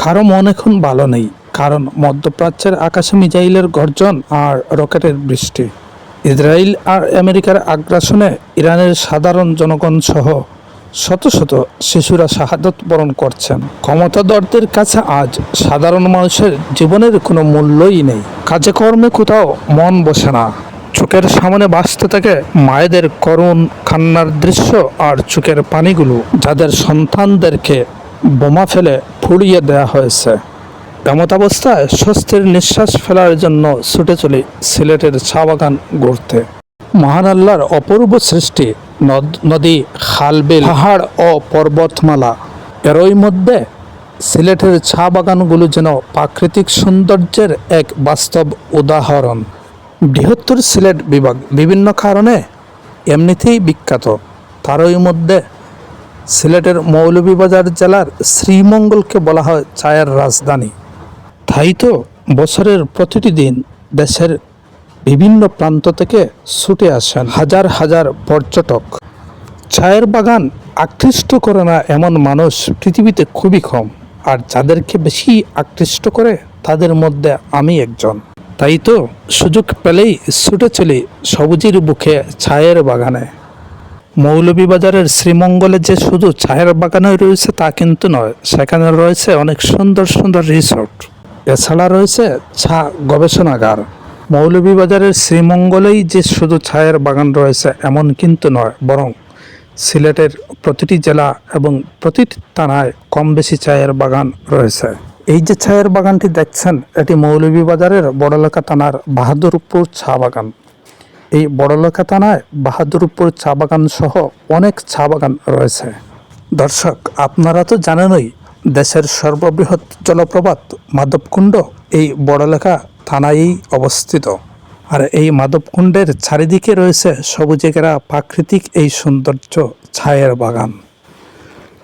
কারো মন এখন ভালো নেই, কারণ মধ্যপ্রাচ্যের আকাশে মিসাইলের গর্জন আর রকেটের বৃষ্টি, ইসরায়েল আর আমেরিকার আগ্রাসনে ইরানের সাধারণ জনগণ সহ শত শত শিশুরা শাহাদত বরণ করছেন। ক্ষমতাধরদের কাছে আজ সাধারণ মানুষের জীবনের কোনো মূল্যই নেই। কাজে কর্মে কোথাও মন বসে না। চোখের সামনে ভাসতে থাকে মায়েদের করুণ কান্নার দৃশ্য আর চোখের পানিগুলো, যাদের সন্তানদেরকে বোমা ফেলে পুড়িয়ে দেওয়া হয়েছে। এমতাবস্থায় স্বস্তির নিঃশ্বাস ফেলার জন্য ছুটে চলি সিলেটের চা বাগান ঘুরতে। মহান আল্লাহর অপূর্ব সৃষ্টি, নদী, খাল-বিল, পাহাড় ও পর্বতমালা, এরই মধ্যে সিলেটের চা বাগানগুলো যেন প্রাকৃতিক সৌন্দর্যের এক বাস্তব উদাহরণ। বৃহত্তর সিলেট বিভাগ বিভিন্ন কারণে এমনিতেই বিখ্যাত, তারই মধ্যে সিলেটের মৌলভীবাজার জেলার শ্রীমঙ্গলকে বলা হয় চায়ের রাজধানী। তাই তো বছরের প্রতিটি দিন দেশের বিভিন্ন প্রান্ত থেকে ছুটে আসেন হাজার হাজার পর্যটক। চায়ের বাগান আকৃষ্ট করে না এমন মানুষ পৃথিবীতে খুবই কম, আর যাদেরকে বেশি আকৃষ্ট করে তাদের মধ্যে আমি একজন। তাই তো সুযোগ পেলেই ছুটে চলি সবুজের বুকে চায়ের বাগানে। মৌলভীবাজারের শ্রীমঙ্গলে যে শুধু চায়ের বাগানই রয়েছে তা কিন্তু নয়, সেখানে রয়েছে অনেক সুন্দর সুন্দর রিসোর্ট, এছাড়া রয়েছে চা গবেষণাগার। মৌলভীবাজারের শ্রীমঙ্গলেই যে শুধু চায়ের বাগান রয়েছে এমন কিন্তু নয়, বরং সিলেটের প্রতিটি জেলা এবং প্রতিটি থানায় কম বেশি চায়ের বাগান রয়েছে। এই যে চায়ের বাগানটি দেখছেন, এটি মৌলভীবাজারের বড়লেখা থানার বাহাদুরপুর চা বাগান। এই বড়লেখা থানায় বাহাদুরপুর চা বাগান সহ অনেক চা বাগান রয়েছে। দর্শক, আপনারা তো জানেনই দেশের সর্ববৃহৎ জলপ্রপাত মাধবকুণ্ড এই বড়লেখা থানায়ই অবস্থিত। আর এই মাধবকুণ্ডের চারিদিকে রয়েছে সবুজে ঘেরা প্রাকৃতিক এই সৌন্দর্য ছায়ের বাগান।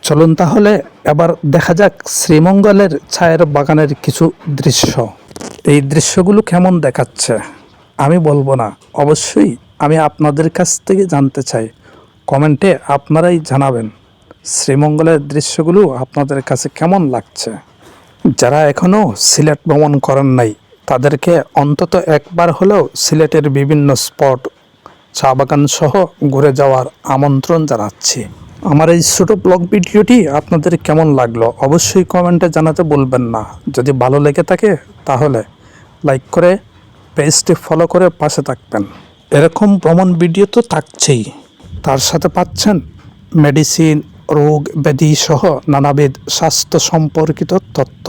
চলুন তাহলে এবার দেখা যাক শ্রীমঙ্গলের ছায়ের বাগানের কিছু দৃশ্য। এই দৃশ্যগুলো কেমন দেখাচ্ছে আমি বলবো না, অবশ্যই আমি আপনাদের কাছ থেকে জানতে চাই। কমেন্টে আপনারাই জানাবেন শ্রীমঙ্গলের দৃশ্যগুলো আপনাদের কাছে কেমন লাগছে। যারা এখনও সিলেট ভ্রমণ করেন নাই তাদেরকে অন্তত একবার হলেও সিলেটের বিভিন্ন স্পট, চা বাগান সহ ঘুরে যাওয়ার আমন্ত্রণ জানাচ্ছি। আমার এই ছোটো ব্লগ ভিডিওটি আপনাদের কেমন লাগলো অবশ্যই কমেন্টে জানাতে বলবেন না। যদি ভালো লেগে থাকে তাহলে লাইক করে পেজটি ফলো করে পাশে থাকবেন। এরকম ভ্রমণ ভিডিও তো থাকছেই, তার সাথে পাচ্ছেন মেডিসিন, রোগ ব্যাধি সহ নানাবিধ স্বাস্থ্য সম্পর্কিত তথ্য।